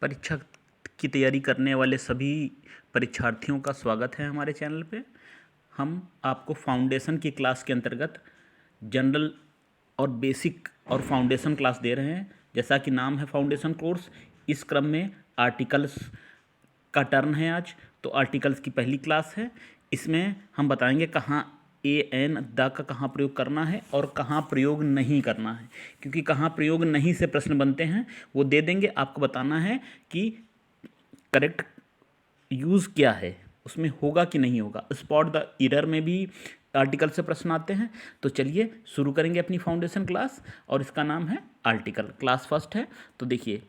परीक्षा की तैयारी करने वाले सभी परीक्षार्थियों का स्वागत है हमारे चैनल पे। हम आपको फाउंडेशन की क्लास के अंतर्गत जनरल और बेसिक और फाउंडेशन क्लास दे रहे हैं। जैसा कि नाम है फाउंडेशन कोर्स, इस क्रम में आर्टिकल्स का टर्न है आज। तो आर्टिकल्स की पहली क्लास है। इसमें हम बताएंगे कहाँ ए एन द का कहाँ प्रयोग करना है और कहाँ प्रयोग नहीं करना है, क्योंकि कहाँ प्रयोग नहीं से प्रश्न बनते हैं वो दे देंगे। आपको बताना है कि करेक्ट यूज़ क्या है, उसमें होगा कि नहीं होगा। स्पॉट द एरर में भी आर्टिकल से प्रश्न आते हैं। तो चलिए शुरू करेंगे अपनी फाउंडेशन क्लास, और इसका नाम है आर्टिकल। क्लास फर्स्ट है, तो देखिए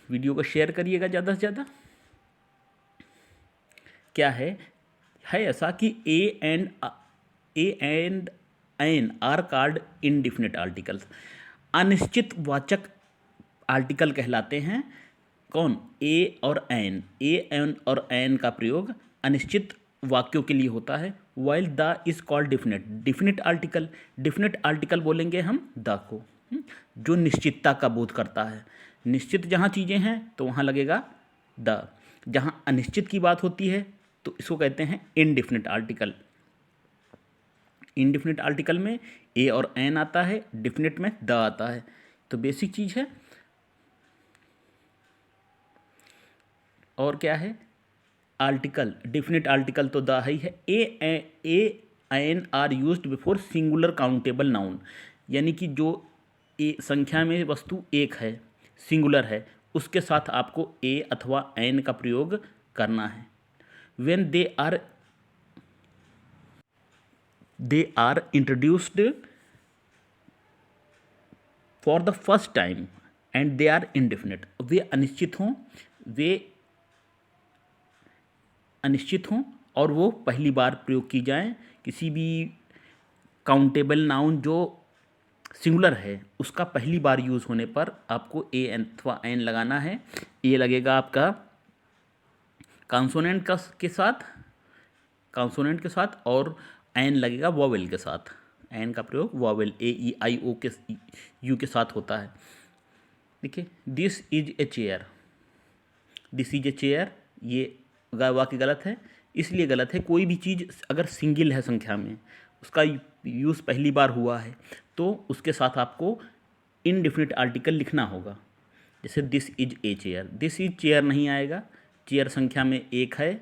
वीडियो को शेयर करिएगा ज़्यादा से ज़्यादा। क्या है ऐसा कि a and an are called indefinite articles. अनिश्चित वाचक आर्टिकल कहलाते हैं। कौन? ए और एन और एन का प्रयोग अनिश्चित वाक्यों के लिए होता है। While the is called definite. Definite article बोलेंगे हम द को, जो निश्चितता का बोध करता है। निश्चित जहाँ चीज़ें हैं तो वहाँ लगेगा द। जहाँ अनिश्चित की बात होती है तो इसको कहते हैं इनडिफिनिट आर्टिकल। इनडिफिनिट आर्टिकल में ए और एन आता है, डिफिनिट में द आता है। तो बेसिक चीज़ है। और क्या है? आर्टिकल, डिफिनिट आर्टिकल तो द ही है। A an are used before singular countable noun, यानी कि जो ए संख्या में वस्तु एक है, सिंगुलर है, उसके साथ आपको ए अथवा एन का प्रयोग करना है। when they are introduced for the first time and they are indefinite। वे अनिश्चित हों और वो पहली बार प्रयोग की जाएं। किसी भी काउंटेबल नाउन जो सिंगुलर है उसका पहली बार यूज़ होने पर आपको ए अथवा एन लगाना है। ए लगेगा आपका कॉन्सोनेंट के साथ और एन लगेगा वॉवेल के साथ। एन का प्रयोग वॉवेल ए ई आई ओ के यू के साथ होता है। देखिए, this is a chair. This is a chair, ये वाक्य गलत है। इसलिए गलत है, कोई भी चीज़ अगर सिंगल है संख्या में, उसका यूज़ पहली बार हुआ है, तो उसके साथ आपको इनडिफिनिट आर्टिकल लिखना होगा। जैसे this is a chair, this is chair नहीं आएगा। चेयर संख्या में एक है,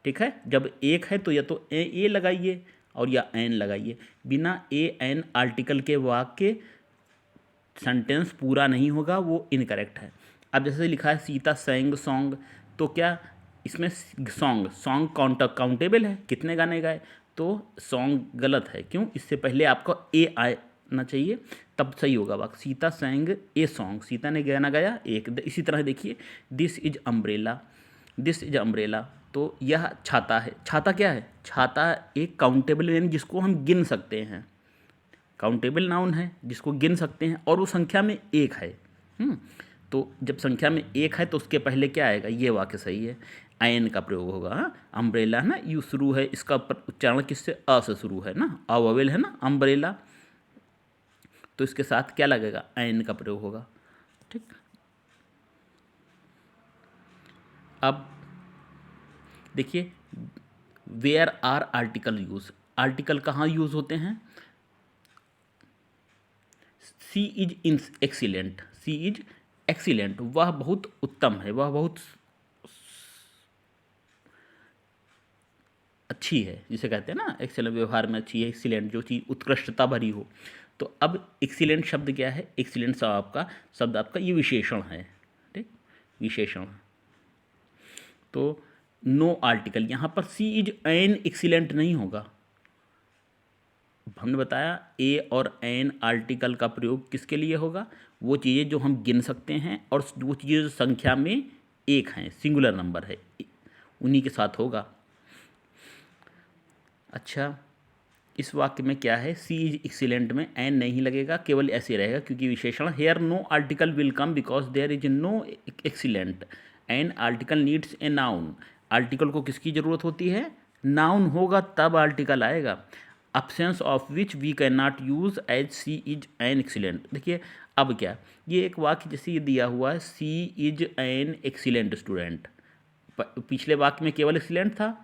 ठीक है। जब एक है तो या तो ए लगाइए और या एन लगाइए। बिना ए एन आर्टिकल के वाक्य सेंटेंस पूरा नहीं होगा, वो इनकरेक्ट है। अब जैसे लिखा है सीता सेंग सॉन्ग, तो क्या इसमें सॉन्ग काउंटेबल है, कितने गाने गाए? तो सॉन्ग गलत है। क्यों? इससे पहले आपको ए आना चाहिए, तब सही होगा वाक्य। सीता सेंग ए सॉन्ग, सीता ने गाना गाया एक। इसी तरह देखिए, this is umbrella. This is umbrella, तो यह छाता है। छाता क्या है? छाता एक काउंटेबल यानी जिसको हम गिन सकते हैं, काउंटेबल नाउन है जिसको गिन सकते हैं, और वो संख्या में एक है। तो जब संख्या में एक है तो उसके पहले क्या आएगा? ये वाक्य सही है, आयन का प्रयोग होगा। हाँ, अम्ब्रेला है ना, यू शुरू है, इसका उच्चारण किससे? अ से शुरू है ना, अ वोवेल है ना, अम्ब्रेला। तो इसके साथ क्या लगेगा? आयन का प्रयोग होगा, ठीक। अब देखिए, where are article use. Article कहाँ यूज होते हैं? She is in excellent. She is excellent, वह बहुत उत्तम है, वह बहुत अच्छी है, जिसे कहते हैं ना एक्सेलेंट, व्यवहार में अच्छी है। एक्सीलेंट, जो चीज़ उत्कृष्टता भरी हो। तो अब एक्सीलेंट शब्द क्या है? एक्सीलेंट शब्द आपका ये विशेषण है, ठीक, विशेषण। तो नो आर्टिकल, यहाँ पर सी इज एन एक्सीलेंट नहीं होगा। हमने बताया ए और एन आर्टिकल का प्रयोग किसके लिए होगा? वो चीज़ें जो हम गिन सकते हैं और वो चीज़ें जो संख्या में एक हैं, सिंगुलर नंबर है, उन्हीं के साथ होगा। अच्छा, इस वाक्य में क्या है? सी इज एक्सीलेंट में एन नहीं लगेगा, केवल ऐसे रहेगा क्योंकि विशेषण। Here no article will come because there is no excellent and article needs a noun. Article को किसकी ज़रूरत होती है? नाउन होगा तब आर्टिकल आएगा। absence of which we cannot use as she is an excellent। देखिए अब क्या, ये एक वाक्य जैसे ये दिया हुआ है, she is an excellent student, पिछले वाक्य में केवल excellent था,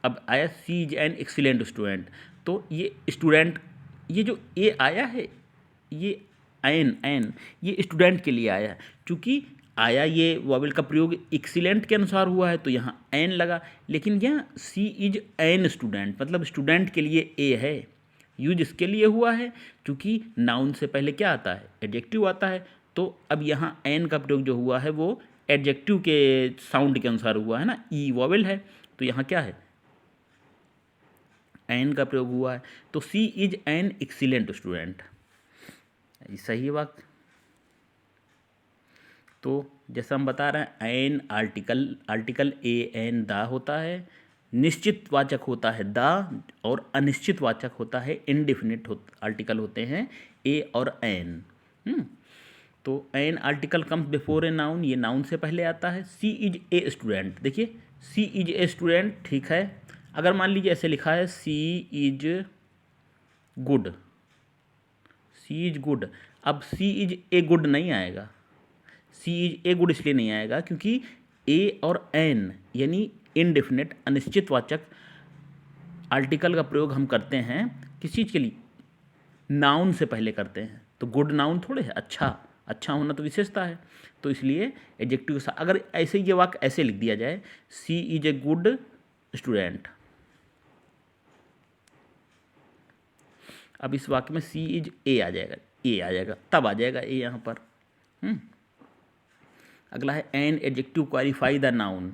अब आया she is an excellent student। तो ये स्टूडेंट, ये जो ए आया है, ये एन ये स्टूडेंट के लिए आया है, चूँकि आया ये वॉवेल का प्रयोग एक्सीलेंट के अनुसार हुआ है तो यहाँ एन लगा, लेकिन यहाँ सी इज एन स्टूडेंट, मतलब स्टूडेंट के लिए ए है, यूज इसके लिए हुआ है क्योंकि नाउन से पहले क्या आता है, एडजेक्टिव आता है। तो अब यहाँ एन का प्रयोग जो हुआ है वो एडजेक्टिव के साउंड के अनुसार हुआ है ना, ई वॉवेल है, तो यहाँ क्या है, एन का प्रयोग हुआ है। तो सी इज एन एक्सीलेंट स्टूडेंट, सही वाक्य। तो जैसा हम बता रहे हैं, एन आर्टिकल ए एन दा होता है, निश्चित वाचक होता है दा, और अनिश्चित वाचक होता है इनडिफिनिट आर्टिकल होते हैं ए और एन। तो an article comes before a noun, ये नाउन से पहले आता है। सी इज ए स्टूडेंट, देखिए सी इज ए स्टूडेंट, ठीक है। अगर मान लीजिए ऐसे लिखा है she is good, she is good, अब सी इज ए गुड नहीं आएगा, सी इज ए गुड इसलिए नहीं आएगा क्योंकि ए और एन यानी इनडेफिनेट अनिश्चित वाचक आर्टिकल का प्रयोग हम करते हैं किस चीज़ के लिए, नाउन से पहले करते हैं। तो गुड नाउन थोड़े है, अच्छा होना तो विशेषता है, तो इसलिए एडजेक्टिव के साथ अगर ऐसे ये वाक्य ऐसे लिख दिया जाए, सी इज ए गुड स्टूडेंट, अब इस वाक्य में सी इज ए आ जाएगा, तब आ जाएगा ए यहाँ पर। अगला है an adjective qualify the noun,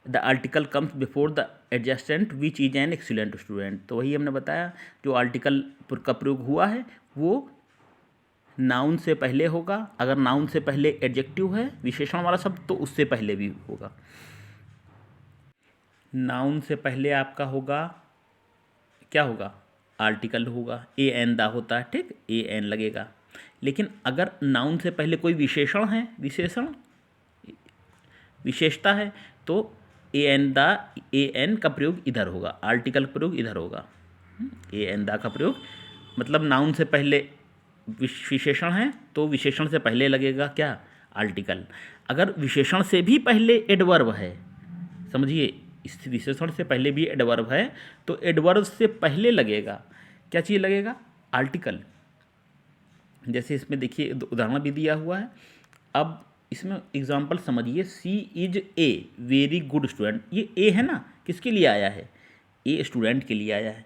the article comes before the adjacent which is an excellent student. तो वही हमने बताया, जो आर्टिकल का प्रयोग हुआ है वो नाउन से पहले होगा, अगर नाउन से पहले एडजेक्टिव है विशेषण वाला शब्द तो उससे पहले भी होगा। नाउन से पहले आपका होगा, क्या होगा, आर्टिकल होगा, ए एन दा होता है, ठीक, ए एन लगेगा। लेकिन अगर नाउन से पहले कोई विशेषण है, विशेषता है, तो ए एन दा, ए एन का प्रयोग इधर होगा, आर्टिकल का प्रयोग इधर होगा। ए एन दा का प्रयोग मतलब नाउन से पहले विशेषण है तो विशेषण से पहले लगेगा क्या, आर्टिकल। अगर विशेषण से भी पहले एडवर्ब है, समझिए इस विशेषण से पहले भी एडवर्ब है तो एडवर्ब से पहले लगेगा क्या चीज़ लगेगा, आर्टिकल। जैसे इसमें देखिए उदाहरण भी दिया हुआ है। अब इसमें एग्जाम्पल समझिए, she is a very good student, ये ए है ना, किसके लिए आया है, ए स्टूडेंट के लिए आया है,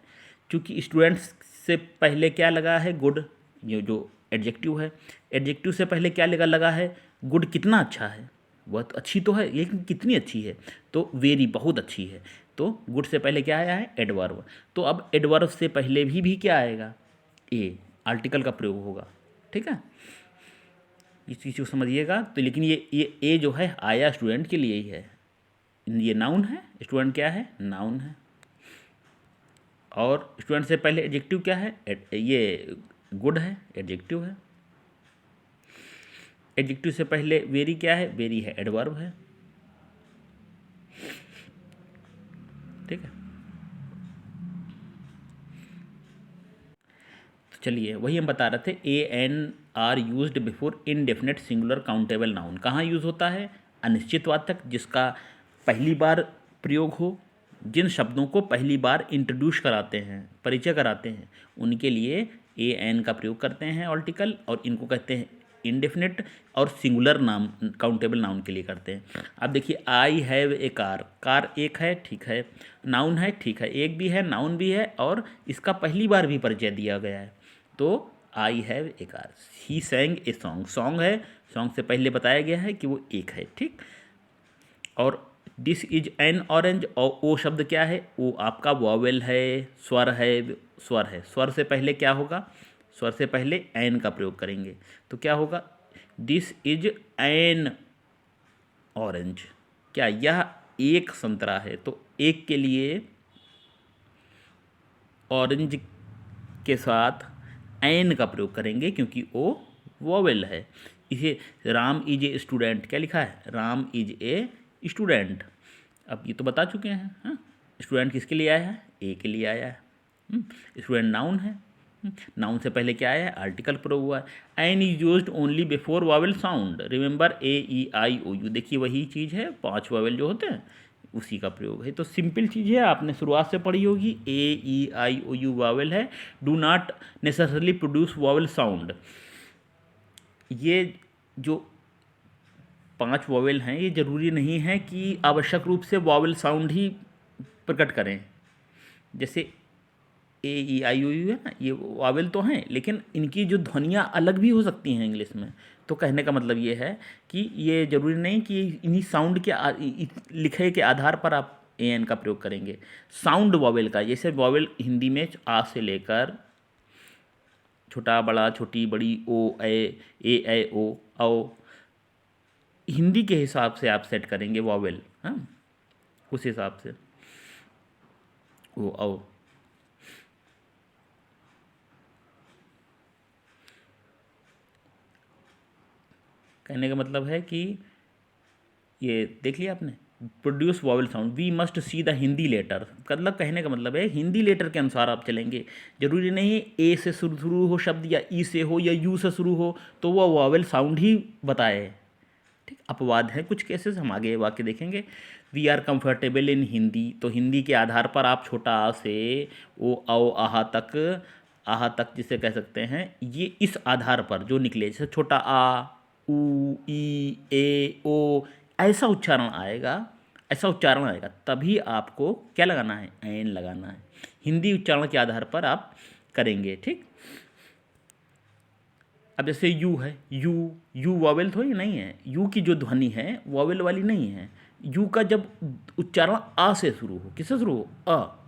क्योंकि स्टूडेंट से पहले क्या लगा है, गुड, ये जो एडजेक्टिव है, एडजेक्टिव से पहले क्या लगा है, गुड कितना अच्छा है, बहुत अच्छी तो है लेकिन कितनी अच्छी है, तो वेरी बहुत अच्छी है, तो गुड से पहले क्या आया है, एडवर्ब। तो अब एडवर्ब से पहले भी क्या आएगा, ए, आर्टिकल का प्रयोग होगा, ठीक है, इस चीज़ को समझिएगा। तो लेकिन ये ए जो है आया स्टूडेंट के लिए ही है, ये नाउन है, स्टूडेंट क्या है, नाउन है, और स्टूडेंट से पहले एडजेक्टिव क्या है, ये गुड है, एडजेक्टिव है। एडजेक्टिव से पहले वेरी क्या है, वेरी है, एडवर्ब है, ठीक है। तो चलिए वही हम बता रहे थे, a an are used before indefinite singular countable noun, कहाँ यूज़ होता है, अनिश्चित वाचक जिसका पहली बार प्रयोग हो, जिन शब्दों को पहली बार इंट्रोड्यूस कराते हैं, परिचय कराते हैं, उनके लिए ए एन का प्रयोग करते हैं आर्टिकल, और इनको कहते हैं इनडेफिनेट, और सिंगुलर नाम काउंटेबल नाउन के लिए करते हैं। अब देखिए, I have a car, car एक है, ठीक है, नाउन है, ठीक है, एक भी है, नाउन भी है, और इसका पहली बार भी परिचय दिया गया है, तो I have a car. He सैंग a song, song है, सॉन्ग से पहले बताया गया है कि वो एक है, ठीक। और दिस इज एन ऑरेंज, और ओ शब्द क्या है, वो आपका वॉवेल है, स्वर है, स्वर से पहले क्या होगा, स्वर से पहले एन का प्रयोग करेंगे, तो क्या होगा, दिस इज एन ऑरेंज, क्या यह एक संतरा है, तो एक के लिए ऑरेंज के साथ एन का प्रयोग करेंगे क्योंकि वो वॉवेल है। इसे राम इज ए स्टूडेंट, क्या लिखा है, राम इज ए स्टूडेंट, अब ये तो बता चुके हैं, हाँ, स्टूडेंट किसके लिए आया है, ए के लिए आया है, स्टूडेंट नाउन है। नाउन से पहले क्या है, आर्टिकल प्रयोग हुआ है। An is used only before vowel sound, remember A E I O U, देखिए वही चीज़ है, 5 वावल जो होते हैं उसी का प्रयोग है। तो सिंपल चीज़ है, आपने शुरुआत से पढ़ी होगी, ए E I O you vowel है, do not necessarily produce vowel sound. ये जो 5 वावल हैं ये जरूरी नहीं है कि आवश्यक रूप से वावल साउंड ही प्रकट करें। जैसे ए ई आई ओ यू है ना, ये वावल तो हैं लेकिन इनकी जो ध्वनियाँ अलग भी हो सकती हैं इंग्लिश में। तो कहने का मतलब ये है कि ये ज़रूरी नहीं कि इन्हीं साउंड के लिखे के आधार पर आप ए एन का प्रयोग करेंगे। साउंड वावल का, जैसे वावल हिंदी में आ से लेकर छोटा बड़ा छोटी बड़ी ए ओ औ, हिंदी के हिसाब से आप सेट करेंगे वावल, हाँ उस हिसाब से ओ औ। कहने का मतलब है कि ये देख लिया आपने, produce vowel sound, we must see the Hindi letter, मतलब कहने का मतलब है हिंदी लेटर के अनुसार आप चलेंगे। जरूरी नहीं है ए से शुरू हो शब्द या ई से हो या यू से शुरू हो तो वह वॉवल साउंड ही बताए। ठीक, अपवाद है कुछ केसेस, हम आगे वाक्य देखेंगे। We are comfortable in Hindi, तो हिंदी के आधार पर आप छोटा आ से ओ औ आहा तक जिसे कह सकते हैं, ये इस आधार पर जो निकले, जैसे छोटा आ ऊ ई ए ओ, ऐसा उच्चारण आएगा, ऐसा उच्चारण आएगा तभी आपको क्या लगाना है, एन लगाना है। हिंदी उच्चारण के आधार पर आप करेंगे। ठीक, अब जैसे यू है, यू वॉवेल थोड़ी नहीं है, यू की जो ध्वनि है वॉवेल वाली नहीं है। यू का जब उच्चारण आ से शुरू हो, किससे शुरू हो, अ,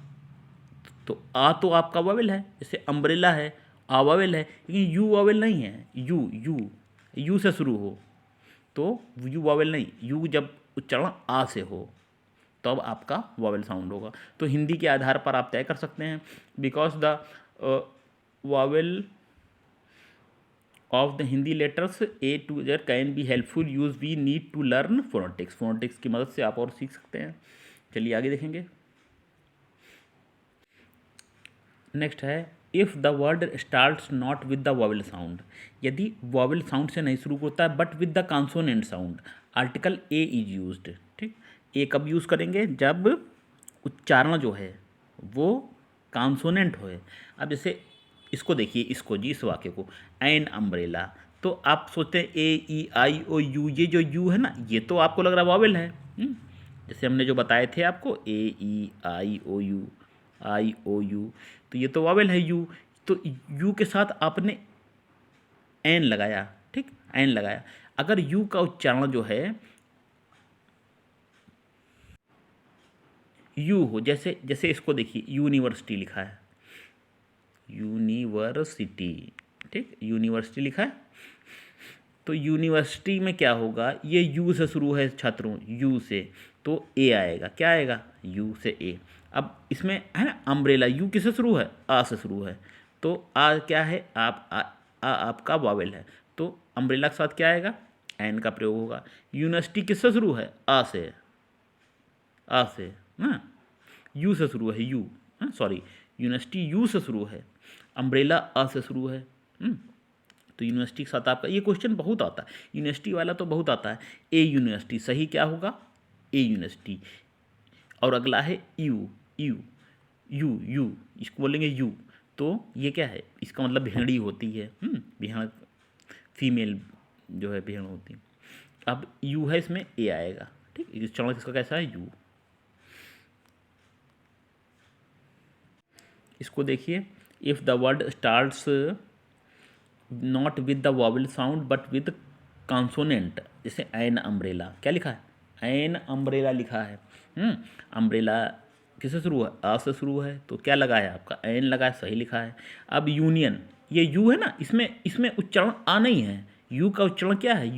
तो आ तो आपका वॉवेल है, जैसे अम्ब्रेला है आ वॉवेल है, लेकिन यू वॉवेल नहीं है। यू से शुरू हो तो यू वॉवेल नहीं, यू जब उच्चारण आ से हो तब आपका वॉवेल साउंड होगा। तो हिंदी के आधार पर आप तय कर सकते हैं, because the vowel of the Hindi letters A to Z can be helpful use we need to learn phonetics, phonetics की मदद से आप और सीख सकते हैं। चलिए आगे देखेंगे। नेक्स्ट है, if the word starts not with the vowel sound, यदि वॉवेल साउंड से नहीं शुरू होता है but with the consonant sound, article a is used. ठीक, ए कब यूज़ करेंगे, जब उच्चारण जो है वो कॉन्सोनेंट हो। अब जैसे इसको देखिए, इसको जी, इस वाक्य को, एन अम्ब्रेला, तो आप सोचते हैं ए ई आई ओ यू, ये जो यू है ना ये तो आपको लग रहा है वॉवेल है। जैसे हमने जो बताए थे आपको ए ई आई ओ यू, तो ये तो वॉवेल है यू, तो यू के साथ आपने एन लगाया। ठीक, एन लगाया। अगर यू का उच्चारण जो है यू हो, जैसे जैसे इसको देखिए, यूनिवर्सिटी लिखा है, यूनिवर्सिटी, ठीक, यूनिवर्सिटी लिखा है, तो यूनिवर्सिटी में क्या होगा, ये यू से शुरू है छात्रों, यू से, तो ए आएगा, क्या आएगा, यू से ए। अब इसमें है ना अम्ब्रेला, यू किससे शुरू है, आ से शुरू है, तो आ क्या है, आ आपका वावेल है, तो अम्ब्रेला के साथ क्या आएगा, एन का प्रयोग होगा। यूनिवर्सिटी किससे शुरू है, आ से, ना, यू से शुरू है, यू, सॉरी, यूनिवर्सिटी यू से शुरू है, अम्ब्रेला आ से शुरू है। तो यूनिवर्सिटी के साथ आपका ये क्वेश्चन बहुत आता है, यूनिवर्सिटी वाला तो बहुत आता है। ए यूनिवर्सिटी, सही क्या होगा, ए यूनिवर्सिटी। और अगला है यू, यू इसको बोलेंगे यू, तो ये क्या है, इसका मतलब भेड़ी होती है, भेड़, फीमेल जो है भेड़ होती है। अब यू है, इसमें ए आएगा। ठीक, इस चरण इसका कैसा है, यू। इसको देखिए, if the word starts not with the vowel sound but with consonant, जैसे एन अम्ब्रेला, क्या लिखा है, एन अम्ब्रेला लिखा है। अम्ब्रेला किससे शुरू है, आ से शुरू है, तो क्या लगा है आपका, एन लगा है, सही लिखा है। अब यूनियन, ये यू है ना, इसमें इसमें उच्चारण आ नहीं है, यू का उच्चारण क्या है,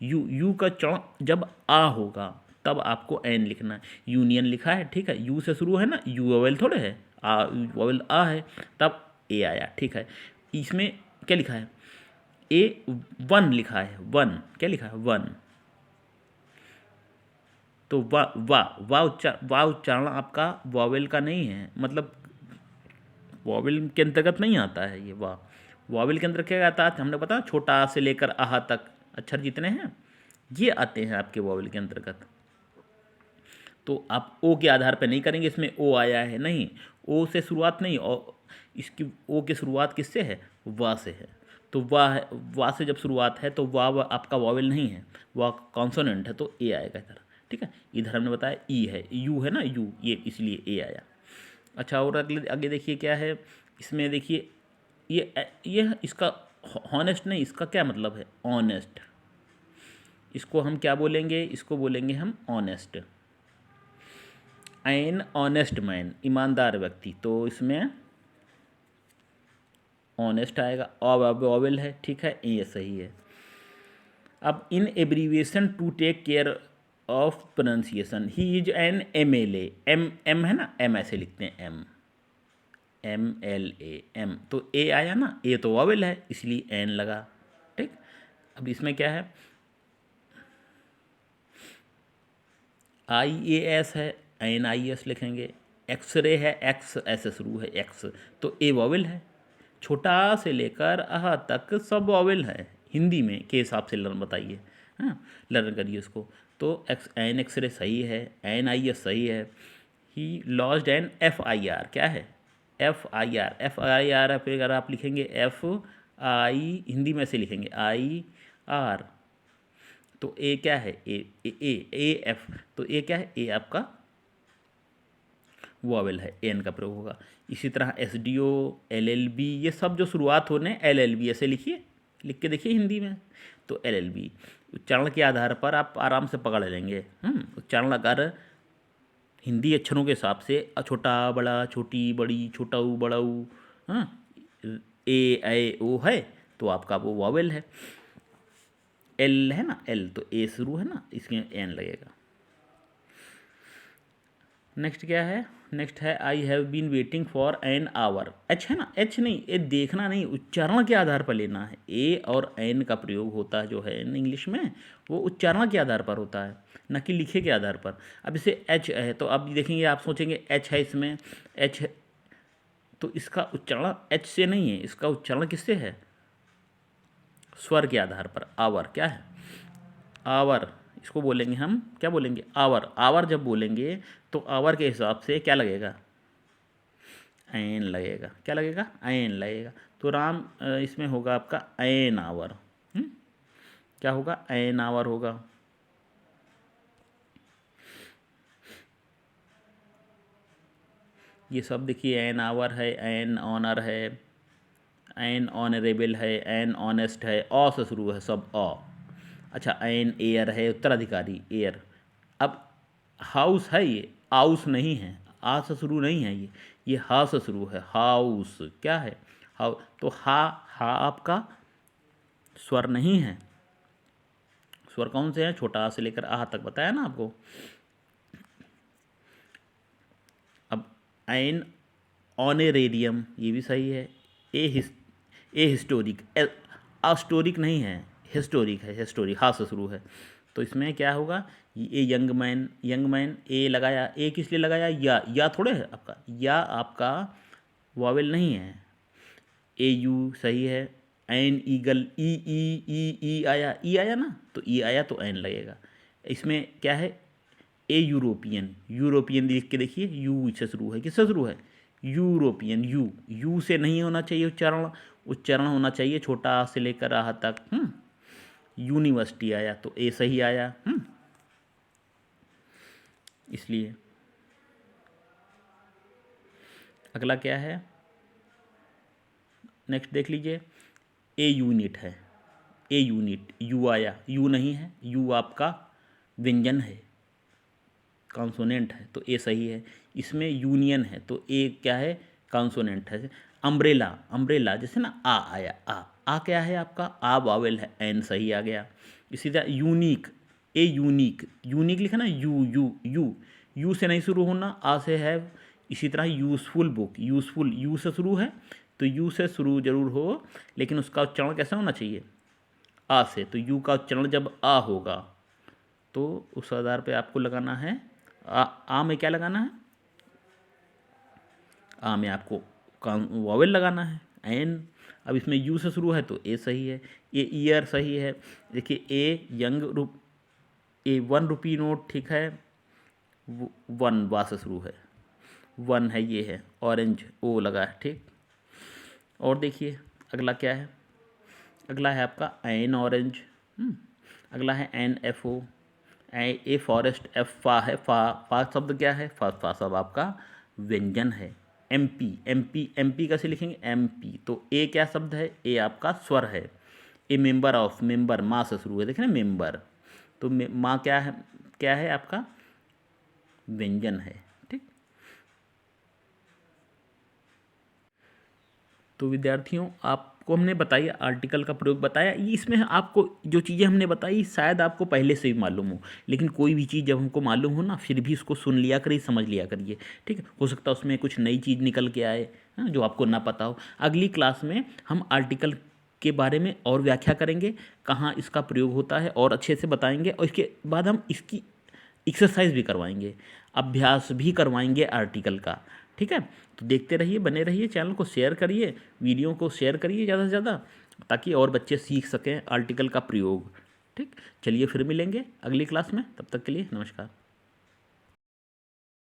यू का उच्चारण जब आ होगा तब आपको एन लिखना है। यूनियन लिखा है, ठीक है, यू से शुरू है ना, यू वोवेल थोड़े है, आ वोवेल आ है, तब ए आया। ठीक है, इसमें क्या लिखा है, ए वन लिखा है, वन, क्या लिखा है, वन, तो वा उच्चारण आपका वॉवेल का नहीं है, मतलब वॉवेल के अंतर्गत नहीं आता है ये वाह। वॉवेल के अंदर क्या आता है हमने पता, छोटा आ से लेकर आहा तक अक्षर जितने हैं ये आते हैं आपके वॉवेल के अंतर्गत। तो आप ओ के आधार पर नहीं करेंगे इसमें ओ आया है, नहीं, ओ से शुरुआत नहीं, और इसकी ओ की शुरुआत किससे है, वाह से है। तो वाह वाह से जब शुरुआत है तो वाह आपका वॉवेल नहीं है, वाह कॉन्सोनेंट है, तो ए आएगा इधर। ठीक है, इधर हमने बताया ई है, यू है ना, यू, ये इसलिए ए आया। अच्छा, और अगले आगे देखिए क्या है इसमें, देखिए ये इसका हॉनेस्ट नहीं, इसका क्या मतलब है, ऑनेस्ट। इसको हम क्या बोलेंगे, इसको बोलेंगे हम ऑनेस्ट। एन ऑनेस्ट मैन, ईमानदार व्यक्ति, तो इसमें ऑनेस्ट आएगा, वॉवेल है। ठीक है, ये सही है। अब in abbreviation to take care of pronunciation, he is an MLA, M है ना, एम ऐसे लिखते हैं, MLA, एम, तो ए आया ना, ए तो वॉवेल है इसलिए एन लगा। ठीक, अब इसमें क्या है, IAS है, NIS लिखेंगे। एक्सरे है, एक्स ऐसे शुरू है, एक्स, तो ए वॉवेल है। छोटा से लेकर आह तक सब वॉवेल है हिंदी में के हिसाब से लर्न बताइए, हाँ लर्न करिए उसको। तो एक्सरे सही है, NIS सही है। ही लॉस्ट एन FIR, क्या है, FIR फिर अगर आप लिखेंगे FI, हिंदी में से लिखेंगे IR, तो ए क्या है, AF, तो ए क्या है, ए आपका वॉवेल है, एन का प्रयोग होगा। इसी तरह SDO, LLB, ये सब जो शुरुआत होने LLB ऐसे लिखिए, लिख के देखिए हिंदी में, तो LLB उच्चारण के आधार पर आप आराम से पकड़ लेंगे। उच्चारण अगर हिंदी अक्षरों के हिसाब से छोटा बड़ा, छोटी बड़ी, छोटा ऊ बड़ा ऊ, हाँ, ए ओ है, तो आपका वो वॉवेल है। एल है ना, एल, तो ए शुरू है ना, इसमें एन लगेगा। नेक्स्ट क्या है, नेक्स्ट है I have been waiting for an hour, H है ना, एच नहीं, ये देखना नहीं, उच्चारण के आधार पर लेना है। ए और एन का प्रयोग होता है जो है इंग्लिश में, वो उच्चारण के आधार पर होता है, न कि लिखे के आधार पर। अब इसे एच है, तो अब देखेंगे आप सोचेंगे एच है इसमें, एच है, तो इसका उच्चारण एच से नहीं है, इसका उच्चारण किससे है, स्वर के आधार पर। आवर क्या है, आवर, इसको बोलेंगे हम, क्या बोलेंगे, आवर। आवर जब बोलेंगे तो आवर के हिसाब से क्या लगेगा, ऐन लगेगा, क्या लगेगा, ऐन लगेगा। तो राम इसमें होगा आपका ऐन आवर। क्या होगा, ऐन आवर होगा। ये सब देखिए, ऐन आवर है, ऐन ऑनर है, ऐन ऑनरेबल है, ऐन ऑनेस्ट है, ऑ से शुरू है सब, ऑ। अच्छा, एन एयर है, उत्तराधिकारी, एयर। अब हाउस है, ये आउस नहीं है, आ से शुरू नहीं है, ये हा से शुरू है, हाउस क्या है, हाउ, तो हा आपका स्वर नहीं है। स्वर कौन से हैं, छोटा आ से लेकर आह तक बताया ना आपको। अब एन ऑनेरेरियम, ये भी सही है। ए हिस्टोरिक, अस्टोरिक नहीं है, हिस्टोरिक है, हिस्टोरिक हा से शुरू है, तो इसमें क्या होगा, ये यंग मैन, यंग मैन, ए लगाया, ए किस लिए लगाया, या थोड़े है आपका, या आपका वॉवेल नहीं है। AU सही है। एन ईगल, ई आया, ई आया ना, तो ई आया तो एन लगेगा। इसमें क्या है, ए यूरोपियन, यूरोपियन लिख के देखिए, यू से शुरू है, किससे शुरू है, यूरोपियन, यू से नहीं होना चाहिए उच्चारण, उच्चारण होना चाहिए छोटा आ से लेकर आह तक। यूनिवर्सिटी आया तो ए सही आया, इसलिए। अगला क्या है, नेक्स्ट देख लीजिए, ए यूनिट है, ए यूनिट, यू आया, यू नहीं है, यू आपका व्यंजन है, कॉन्सोनेंट है, तो ए सही है। इसमें यूनियन है तो ए क्या है, कॉन्सोनेंट है। अम्ब्रेला, अम्ब्रेला जैसे ना, आ आया, आ क्या है आपका, आ वावेल है, एन सही आ गया। इसी तरह यूनिक, ए यूनिक, यूनिक लिखा ना, यू से नहीं शुरू होना, आ से है। इसी तरह यूज़फुल बुक, यूज़फुल, यू से शुरू है, तो यू से शुरू जरूर हो, लेकिन उसका उच्चारण कैसा होना चाहिए, आ से। तो यू का उच्चारण जब आ होगा तो उस आधार पे आपको लगाना है, आ में क्या लगाना है, आ में आपको वॉवेल लगाना है एन। अब इसमें यू से शुरू है तो ए सही है, ए ईयर सही है। देखिए a young A 1 rupee note, ठीक है, 1 वा से शुरू है, 1 है, ये है ऑरेंज, ओ लगा है, ठीक। और देखिए अगला क्या है, अगला है आपका एन ऑरेंज, अगला है N F O, a forest, F फा है, फा शब्द क्या है, फा शब्द आपका व्यंजन है। एम पी कैसे लिखेंगे, एम पी, तो ए क्या शब्द है, ए आपका स्वर है। ए मेंबर ऑफ, मेंबर माँ से शुरू है, देखें ना मेंबर, तो माँ क्या है आपका व्यंजन है, ठीक। तो विद्यार्थियों आपको हमने बताई, आर्टिकल का प्रयोग बताया, इसमें आपको जो चीज़ें हमने बताई शायद आपको पहले से भी मालूम हो, लेकिन कोई भी चीज़ जब हमको मालूम हो ना, फिर भी उसको सुन लिया करिए, समझ लिया करिए, ठीक है। हो सकता है उसमें कुछ नई चीज़ निकल के आए, हाँ, जो आपको ना पता हो। अगली क्लास में हम आर्टिकल के बारे में और व्याख्या करेंगे, कहाँ इसका प्रयोग होता है और अच्छे से बताएंगे, और इसके बाद हम इसकी एक्सरसाइज भी करवाएंगे, अभ्यास भी करवाएंगे आर्टिकल का, ठीक है। तो देखते रहिए, बने रहिए, चैनल को शेयर करिए, वीडियो को शेयर करिए ज़्यादा से ज़्यादा, ताकि और बच्चे सीख सकें आर्टिकल का प्रयोग, ठीक। चलिए फिर मिलेंगे अगली क्लास में, तब तक के लिए नमस्कार।